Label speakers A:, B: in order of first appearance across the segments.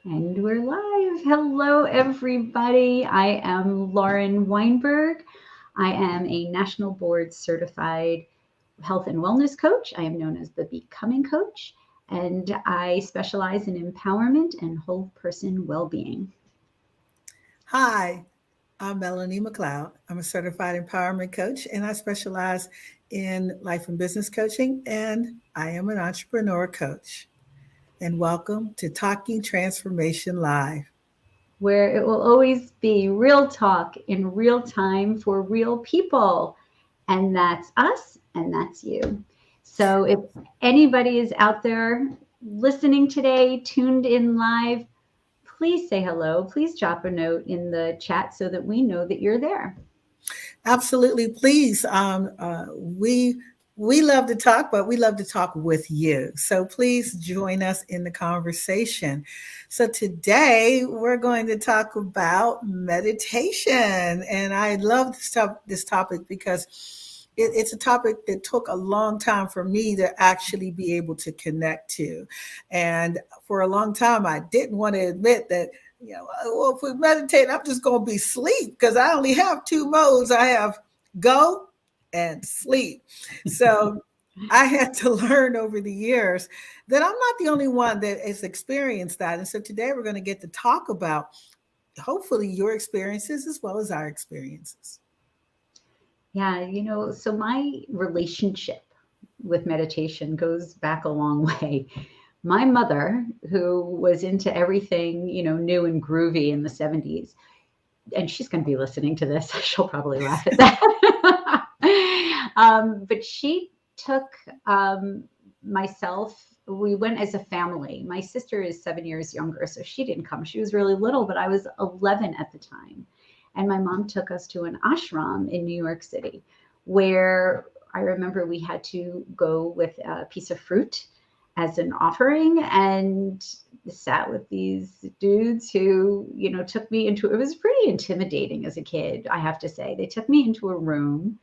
A: And we're live. Hello, everybody. I am Lauren Weinberg. I am a national board certified health and wellness coach. I am known as the Becoming Coach, and I specialize in empowerment and whole person well being.
B: Hi, I'm Melanie McLeod. I'm a certified empowerment coach and I specialize in life and business coaching, and I am an entrepreneur coach. And welcome to Talking Transformation Live.
A: Where it will always be real talk in real time for real people. And that's us, and that's you. So if anybody is out there listening today, tuned in live, please say hello. Please drop a note in the chat so that we know that you're there.
B: Absolutely, please. We love to talk, but we love to talk with you. So please join us in the conversation. So today we're going to talk about meditation, and I love this topic because it's a topic that took a long time for me to actually be able to connect to, and for a long time I didn't want to admit that well, if we meditate, I'm just going to be sleep because I only have two modes. I have go and sleep. So I had to learn over the years that I'm not the only one that has experienced that. And so today we're going to get to talk about hopefully your experiences as well as our experiences.
A: Yeah, so my relationship with meditation goes back a long way. My mother, who was into everything, new and groovy in the 70s, and she's going to be listening to this. She'll probably laugh at that. But she took myself, we went as a family. My sister is 7 years younger, so she didn't come. She was really little, but I was 11 at the time. And my mom took us to an ashram in New York City, where I remember we had to go with a piece of fruit as an offering, and sat with these dudes who, took me into, it was pretty intimidating as a kid, I have to say. They took me into a room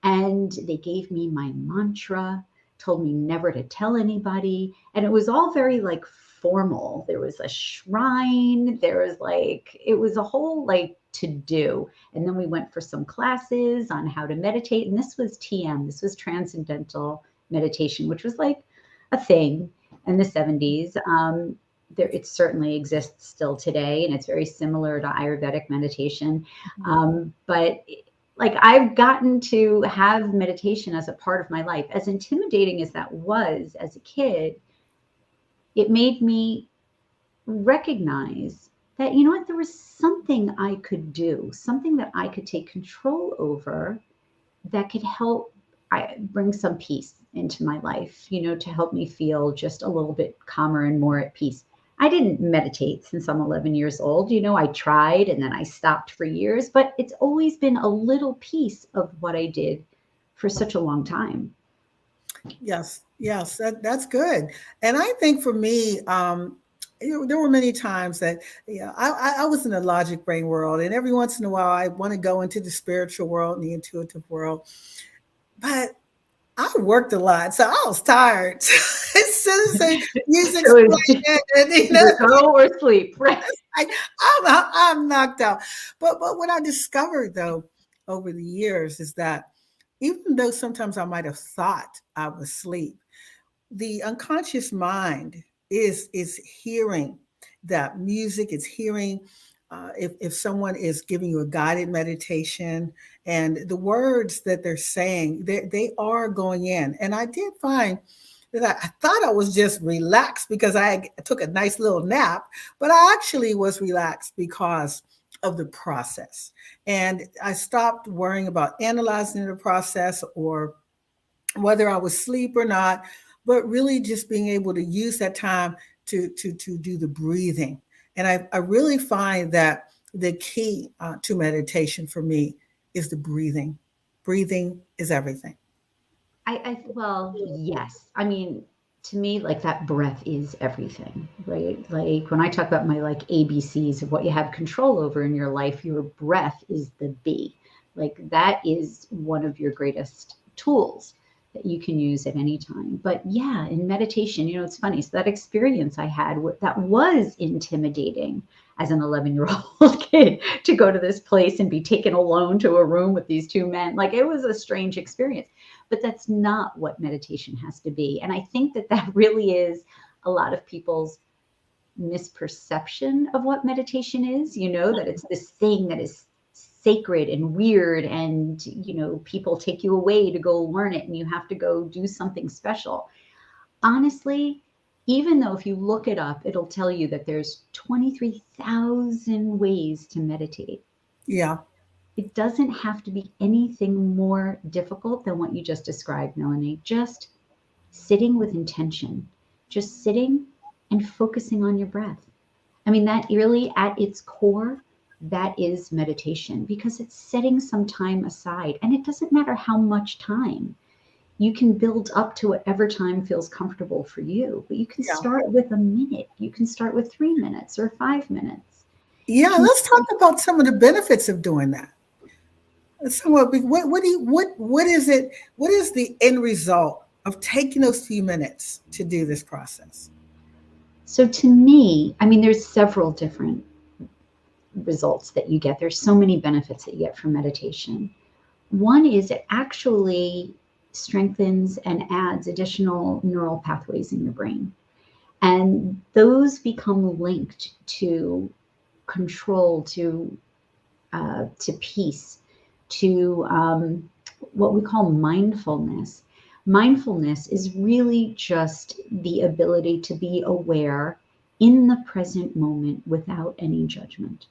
A: and they gave me my mantra, told me never to tell anybody. And it was all very like formal. There was a shrine, there was like, it was a whole like to do. And then we went for some classes on how to meditate. And this was TM, this was transcendental meditation, which was like a thing in the 70s. It certainly exists still today, and it's very similar to Ayurvedic meditation. But like I've gotten to have meditation as a part of my life. As intimidating as that was as a kid, it made me recognize that, what, there was something I could do, something that I could take control over that could help bring some peace into my life, to help me feel just a little bit calmer and more at peace. I didn't meditate since I'm 11 years old. I tried and then I stopped for years, but it's always been a little piece of what I did for such a long time.
B: Yes, that's good. And I think for me, there were many times that I was in the logic brain world, and every once in a while I want to go into the spiritual world and the intuitive world, but I worked a lot, so I was tired. As soon as the music's
A: So
B: playing, and
A: either go or sleep, right?
B: I, I'm knocked out. But what I discovered though over the years is that even though sometimes I might have thought I was asleep, the unconscious mind is hearing that music. It's hearing if someone is giving you a guided meditation, and the words that they're saying, they are going in. And I did find that I thought I was just relaxed because I took a nice little nap, but I actually was relaxed because of the process. And I stopped worrying about analyzing the process or whether I was asleep or not, but really just being able to use that time to do the breathing. And I really find that the key to meditation for me is the breathing. Breathing is everything.
A: Well, yes. I mean, to me, like that breath is everything, right? Like when I talk about my like ABCs of what you have control over in your life, your breath is the B. Like that is one of your greatest tools that you can use at any time. But yeah, in meditation, it's funny. So that experience I had that was intimidating as an 11-year-old kid to go to this place and be taken alone to a room with these two men. Like, it was a strange experience, but that's not what meditation has to be. And I think that really is a lot of people's misperception of what meditation is, that it's this thing that is sacred and weird, and people take you away to go learn it and you have to go do something special. Honestly, even though if you look it up, it'll tell you that there's 23,000 ways to meditate.
B: Yeah.
A: It doesn't have to be anything more difficult than what you just described, Melanie. Just sitting with intention, just sitting and focusing on your breath. I mean, that really at its core, that is meditation, because it's setting some time aside. And it doesn't matter how much time. You can build up to whatever time feels comfortable for you, but you can start with a minute. You can start with 3 minutes or 5 minutes.
B: Yeah, let's talk about some of the benefits of doing that. What is it? What is the end result of taking those few minutes to do this process?
A: So to me, I mean, there's several different results that you get. There's so many benefits that you get from meditation. One is it actually strengthens and adds additional neural pathways in your brain. And those become linked to control, to peace, to what we call mindfulness. Mindfulness is really just the ability to be aware in the present moment without any judgment,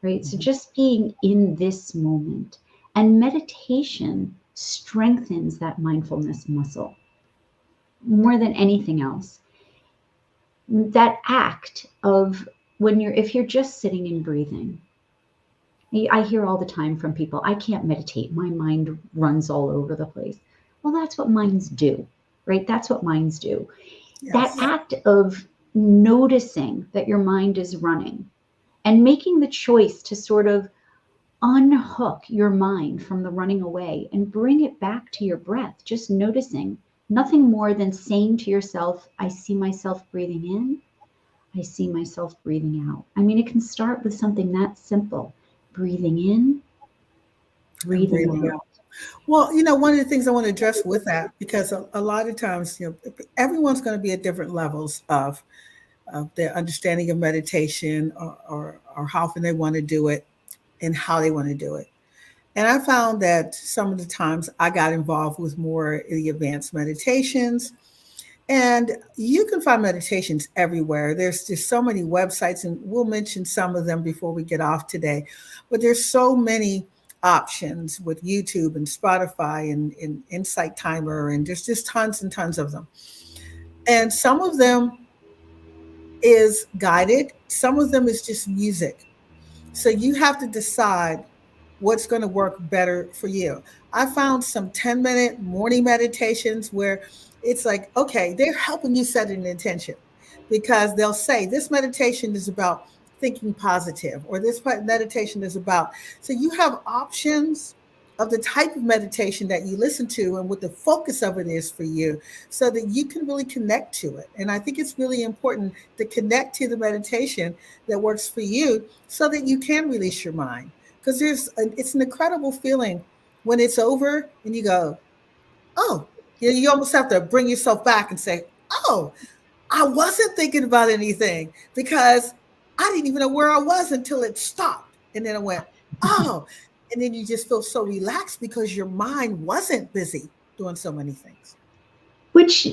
A: right? Mm-hmm. So just being in this moment. And meditation strengthens that mindfulness muscle more than anything else. That act of if you're just sitting and breathing, I hear all the time from people, I can't meditate. My mind runs all over the place. Well, that's what minds do, right? That's what minds do. Yes. That act of noticing that your mind is running and making the choice to sort of unhook your mind from the running away and bring it back to your breath, just noticing, nothing more than saying to yourself, I see myself breathing in, I see myself breathing out. I mean, it can start with something that simple. Breathing in, breathing out.
B: Well, one of the things I want to address with that, because a lot of times, everyone's going to be at different levels of their understanding of meditation or how often they want to do it and how they want to do it. And I found that some of the times I got involved with more of the advanced meditations. And you can find meditations everywhere. There's just so many websites, and we'll mention some of them before we get off today. But there's so many options with YouTube and Spotify and Insight Timer, and there's just tons and tons of them. And some of them is guided. Some of them is just music. So you have to decide what's going to work better for you. I found some 10-minute morning meditations where it's like, okay, they're helping you set an intention, because they'll say this meditation is about thinking positive, or this meditation is about, so you have options of the type of meditation that you listen to and what the focus of it is for you, so that you can really connect to it. And I think it's really important to connect to the meditation that works for you so that you can release your mind. Because it's an incredible feeling when it's over and you go, oh, you almost have to bring yourself back and say, oh, I wasn't thinking about anything, because I didn't even know where I was until it stopped. And then I went, oh, and then you just feel so relaxed because your mind wasn't busy doing so many things.
A: Which,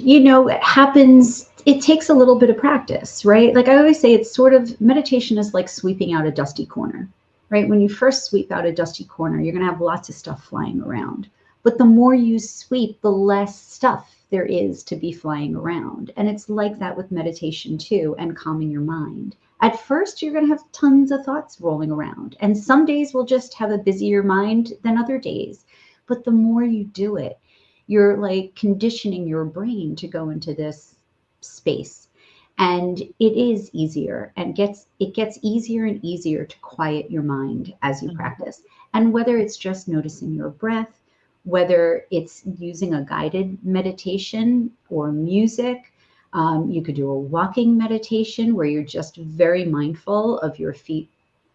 A: happens, it takes a little bit of practice, right? Like I always say, it's sort of, meditation is like sweeping out a dusty corner, right? When you first sweep out a dusty corner, you're going to have lots of stuff flying around. But the more you sweep, the less stuff there is to be flying around. And it's like that with meditation too, and calming your mind. At first, you're going to have tons of thoughts rolling around. And some days will just have a busier mind than other days. But the more you do it, you're like conditioning your brain to go into this space. And it is easier, and it gets easier and easier to quiet your mind as you practice. And whether it's just noticing your breath, whether it's using a guided meditation or music. You could do a walking meditation where you're just very mindful of your feet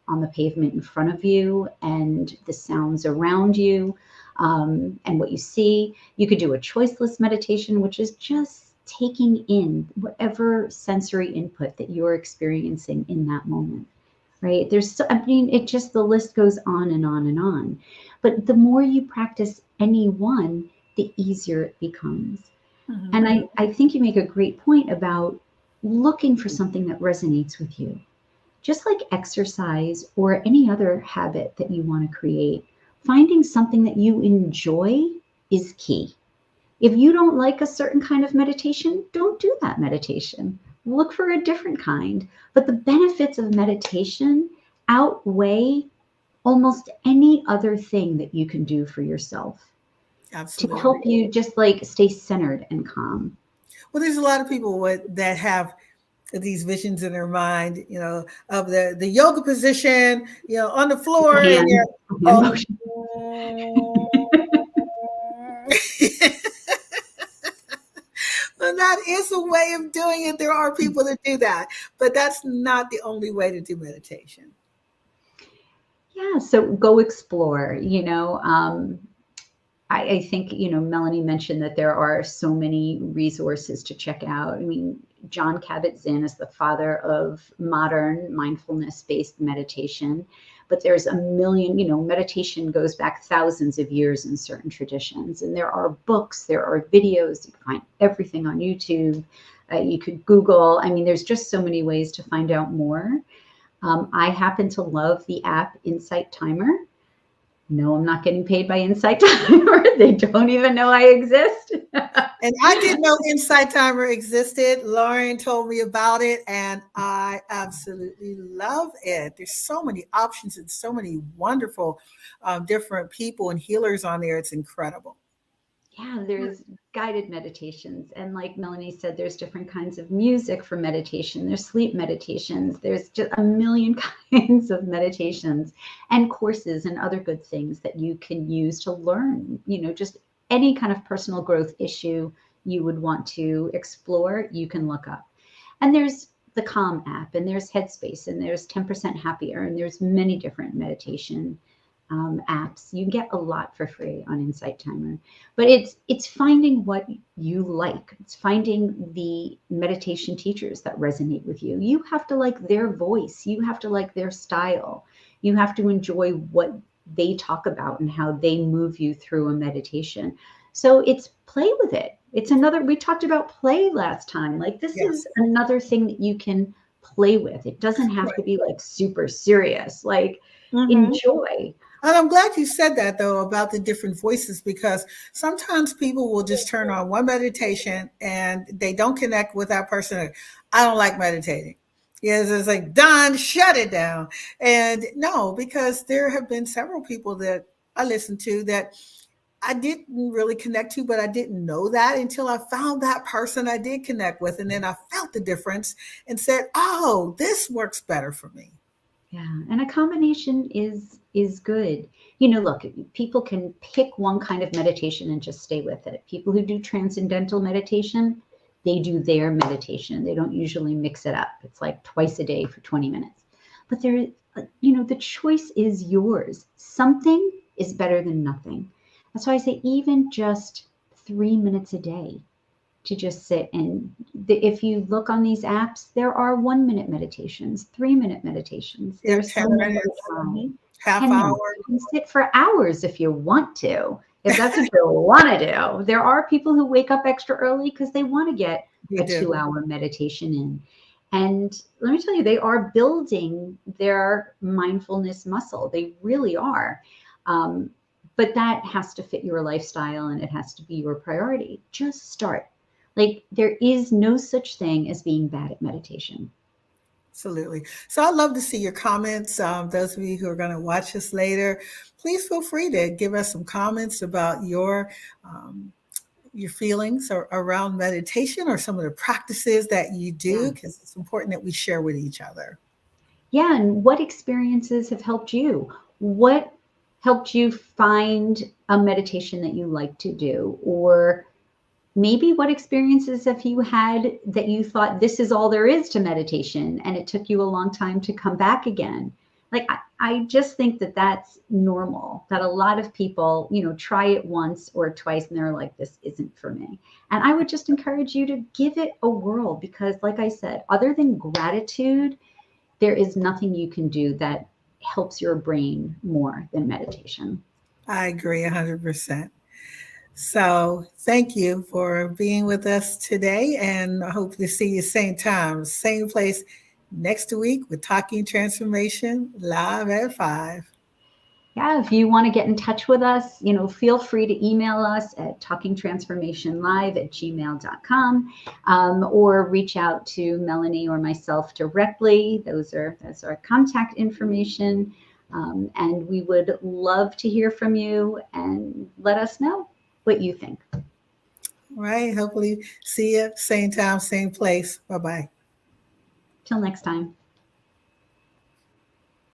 A: on the pavement in front of you and the sounds around you, and what you see. You could do a choiceless meditation, which is just taking in whatever sensory input that you're experiencing in that moment, right? I mean, it just, the list goes on and on and on. But the more you practice any one, the easier it becomes.
B: Mhm.
A: And I think you make a great point about looking for something that resonates with you. Just like exercise or any other habit that you want to create, finding something that you enjoy is key. If you don't like a certain kind of meditation, don't do that meditation. Look for a different kind. But the benefits of meditation outweigh almost any other thing that you can do for yourself to
B: Absolutely.
A: help you just like stay centered and calm.
B: Well, there's a lot of people that have these visions in their mind, of the yoga position, on the floor, and
A: Hand,
B: you're,
A: hand
B: oh,
A: motion.
B: well, that is a way of doing it. There are people that do that, but that's not the only way to do meditation.
A: Yeah, so go explore. I think, Melanie mentioned that there are so many resources to check out. I mean, John Kabat-Zinn is the father of modern mindfulness-based meditation, but there's a million, meditation goes back thousands of years in certain traditions. And there are books, there are videos, you can find everything on YouTube. You could Google. I mean, there's just so many ways to find out more. I happen to love the app Insight Timer. No, I'm not getting paid by Insight Timer. They don't even know I exist.
B: And I didn't know Insight Timer existed. Lauren told me about it, and I absolutely love it. There's so many options and so many wonderful different people and healers on there. It's incredible.
A: Yeah, there's guided meditations. And like Melanie said, there's different kinds of music for meditation. There's sleep meditations. There's just a million kinds of meditations and courses and other good things that you can use to learn, just any kind of personal growth issue you would want to explore, you can look up. And there's the Calm app, and there's Headspace, and there's 10% Happier, and there's many different meditation apps. You get a lot for free on Insight Timer, but it's finding what you like. It's finding the meditation teachers that resonate with you. You have to like their voice. You have to like their style. You have to enjoy what they talk about and how they move you through a meditation. So it's play with it. It's another, we talked about play last time. Like this
B: Yes.
A: is another thing that you can play with. It doesn't have to
B: Right.
A: be like super serious. Like
B: Mhm.
A: enjoy.
B: And I'm glad you said that though about the different voices, because sometimes people will just turn on one meditation and they don't connect with that person. I don't like meditating. Yes, it's like, Don, shut it down. And no, because there have been several people that I listened to that I didn't really connect to, but I didn't know that until I found that person I did connect with. And then I felt the difference and said, oh, this works better for me.
A: Yeah, and a combination is good. Look, people can pick one kind of meditation and just stay with it. People who do transcendental meditation, they do their meditation. They don't usually mix it up. It's like twice a day for 20 minutes. But the choice is yours. Something is better than nothing. That's why I say even just 3 minutes a day to just sit and if you look on these apps, there are 1 minute meditations, 3 minute meditations.
B: Yeah,
A: There's
B: 10
A: some that
B: minutes,
A: are high,
B: half
A: 10 minutes.
B: hour.
A: You can sit for hours if you want to, if that's what you want to do. There are people who wake up extra early because they want to get
B: We
A: a
B: do.
A: 2 hour meditation in. And let me tell you, they are building their mindfulness muscle. They really are. Um, but that has to fit your lifestyle and it has to be your priority. Just start. Like there is no such thing as being bad at meditation.
B: Absolutely. So I'd love to see your comments. Those of you who are going to watch us later, please feel free to give us some comments about um, your feelings around meditation or some of the practices that you
A: Yeah.
B: do, because it's important that we share with each other.
A: Yeah. And what experiences have helped you? What helped you find a meditation that you like to do, or maybe what experiences have you had that you thought this is all there is to meditation and it took you a long time to come back again? Like, I just think that that's normal, that a lot of people, try it once or twice and they're like, this isn't for me. And I would just encourage you to give it a whirl because, like I said, other than gratitude, there is nothing you can do that helps your brain more than meditation.
B: I agree 100%. So thank you for being with us today, and I hope to see you same time, same place next week with Talking Transformation live at 5.
A: Yeah, if you want to get in touch with us, feel free to email us at talkingtransformationlive@gmail.com, or reach out to Melanie or myself directly. That's our contact information. And we would love to hear from you and let us know what you think.
B: All right. Hopefully see you same time, same place. Bye-bye.
A: Till next time.